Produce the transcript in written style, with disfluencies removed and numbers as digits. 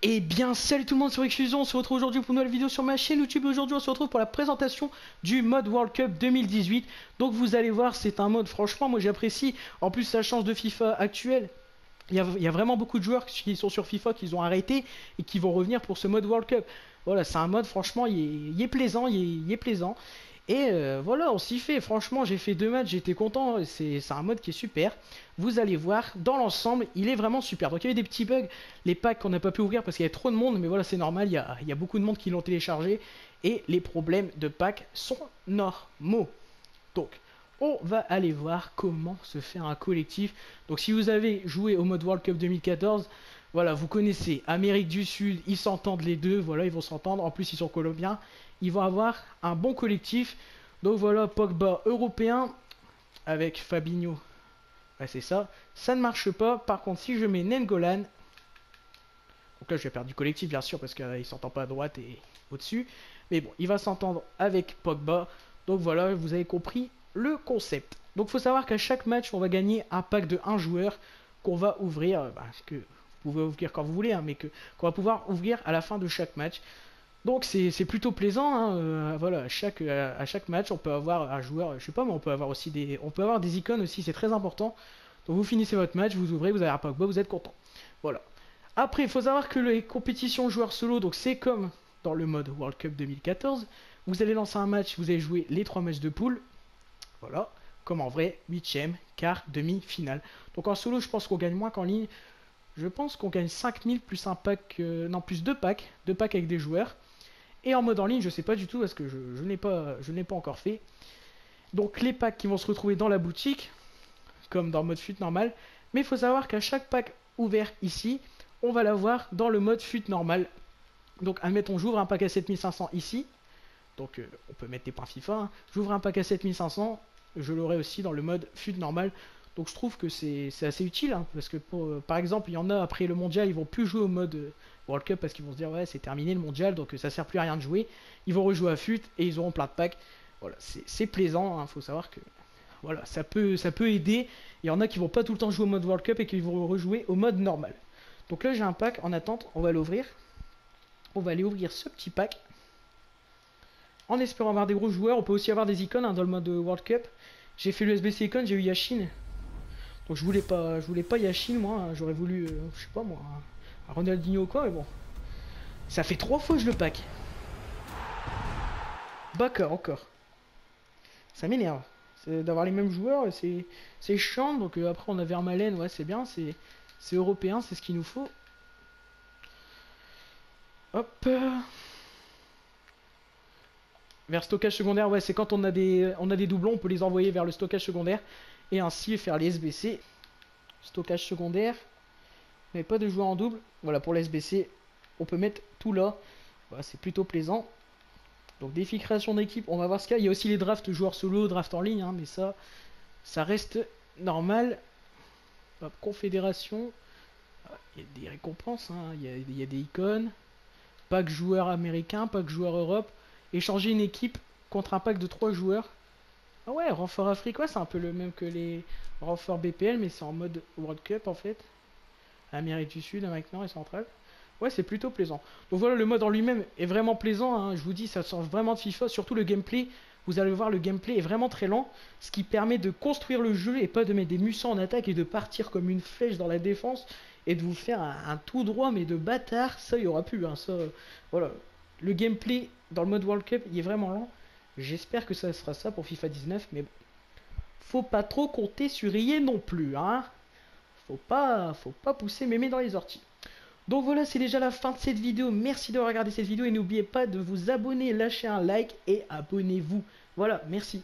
Et bien salut tout le monde, c'est Rick, on se retrouve aujourd'hui pour une nouvelle vidéo sur ma chaîne YouTube. Aujourd'hui on se retrouve pour la présentation du mode World Cup 2018. Donc vous allez voir, c'est un mode franchement moi j'apprécie. En plus la chance de FIFA actuelle, il y a vraiment beaucoup de joueurs qui sont sur FIFA, qui ont arrêté et qui vont revenir pour ce mode World Cup. Voilà, c'est un mode franchement il est plaisant, il est plaisant. Et voilà, on s'y fait. Franchement, j'ai fait 2 matchs, j'étais content. C'est un mode qui est super. Vous allez voir, dans l'ensemble, il est vraiment super. Donc il y avait des petits bugs, les packs qu'on n'a pas pu ouvrir parce qu'il y avait trop de monde. Mais voilà, c'est normal, il y a beaucoup de monde qui l'ont téléchargé. Et les problèmes de packs sont normaux. Donc, on va aller voir comment se faire un collectif. Donc si vous avez joué au mode World Cup 2014... Voilà, vous connaissez Amérique du Sud, ils s'entendent les deux, voilà, ils vont s'entendre. En plus, ils sont colombiens, ils vont avoir un bon collectif. Donc voilà, Pogba européen avec Fabinho. Ouais, c'est ça. Ça ne marche pas. Par contre, si je mets Nengolan, donc là, je vais perdre du collectif, bien sûr, parce qu'il s'entend pas à droite et au-dessus. Mais bon, il va s'entendre avec Pogba. Donc voilà, vous avez compris le concept. Donc, il faut savoir qu'à chaque match, on va gagner un pack de 1 joueur qu'on va ouvrir. Que vous pouvez ouvrir quand vous voulez, hein, mais qu'on va pouvoir ouvrir à la fin de chaque match. Donc c'est plutôt plaisant, hein, voilà, à chaque match on peut avoir un joueur, je sais pas, mais on peut avoir aussi des icônes aussi, c'est très important. Donc vous finissez votre match, vous ouvrez, vous avez un Pogba, vous êtes content. Voilà. Après, il faut savoir que les compétitions joueurs solo, donc c'est comme dans le mode World Cup 2014. Vous allez lancer un match, vous allez jouer les 3 matchs de poule. Voilà, comme en vrai, 8e, quart, demi-finale. Donc en solo, je pense qu'on gagne moins qu'en ligne. Je pense qu'on gagne 5000 plus un pack, non plus 2 packs avec des joueurs. Et en mode en ligne, je sais pas du tout parce que je n'ai pas encore fait. Donc les packs qui vont se retrouver dans la boutique, comme dans le mode fut normal. Mais il faut savoir qu'à chaque pack ouvert ici, on va l'avoir dans le mode fut normal. Donc admettons, j'ouvre un pack à 7500 ici. Donc on peut mettre des points FIFA. Hein. J'ouvre un pack à 7500, je l'aurai aussi dans le mode fut normal. Donc je trouve que c'est assez utile, hein, parce que par exemple, il y en a après le mondial, ils vont plus jouer au mode World Cup parce qu'ils vont se dire ouais c'est terminé le mondial, donc ça sert plus à rien de jouer. Ils vont rejouer à FUT et ils auront plein de packs. Voilà, c'est plaisant, hein, faut savoir que voilà, ça peut aider. Il y en a qui vont pas tout le temps jouer au mode World Cup et qui vont rejouer au mode normal. Donc là j'ai un pack en attente, on va l'ouvrir. On va aller ouvrir ce petit pack. En espérant avoir des gros joueurs, on peut aussi avoir des icônes, hein, dans le mode World Cup. J'ai fait le SBC icône, j'ai eu Yashin. Donc je voulais pas Yashin moi, hein. J'aurais voulu, je sais pas moi, un Ronaldinho ou quoi, mais bon. Ça fait 3 fois que je le pack. Baka encore. Ça m'énerve. D'avoir les mêmes joueurs, c'est chiant. Donc après on a Vermaelen, ouais c'est bien, c'est européen, c'est ce qu'il nous faut. Hop. Vers stockage secondaire, ouais c'est quand on a des doublons, on peut les envoyer vers le stockage secondaire. Et ainsi faire les SBC. Stockage secondaire. Mais pas de joueurs en double. Voilà, pour les SBC, on peut mettre tout là. Voilà, c'est plutôt plaisant. Donc défi création d'équipe, on va voir ce qu'il y a. Il y a aussi les drafts joueurs solo, draft en ligne, hein, mais ça reste normal. Hop, confédération. Il y a des récompenses, hein, il y a des icônes. Pack joueur américain, pack joueur Europe. Échanger une équipe contre un pack de 3 joueurs. Ah ouais, renfort Afrique, ouais, c'est un peu le même que les renforts BPL, mais c'est en mode World Cup en fait. Amérique du Sud, Amérique Nord et Centrale. Ouais, c'est plutôt plaisant. Donc voilà, le mode en lui-même est vraiment plaisant, hein. Je vous dis, ça sort vraiment de FIFA, surtout le gameplay. Vous allez voir, le gameplay est vraiment très lent, ce qui permet de construire le jeu et pas de mettre des mussants en attaque et de partir comme une flèche dans la défense et de vous faire un tout droit, mais de bâtard. Ça, il y aura plus, hein. Ça, voilà. Le gameplay dans le mode World Cup, il est vraiment lent. J'espère que ça sera ça pour FIFA 19, mais bon. Faut pas trop compter sur rien non plus, hein. Faut pas pousser mémé dans les orties. Donc voilà, c'est déjà la fin de cette vidéo. Merci d'avoir regardé cette vidéo et n'oubliez pas de vous abonner, lâcher un like et abonnez-vous. Voilà, merci.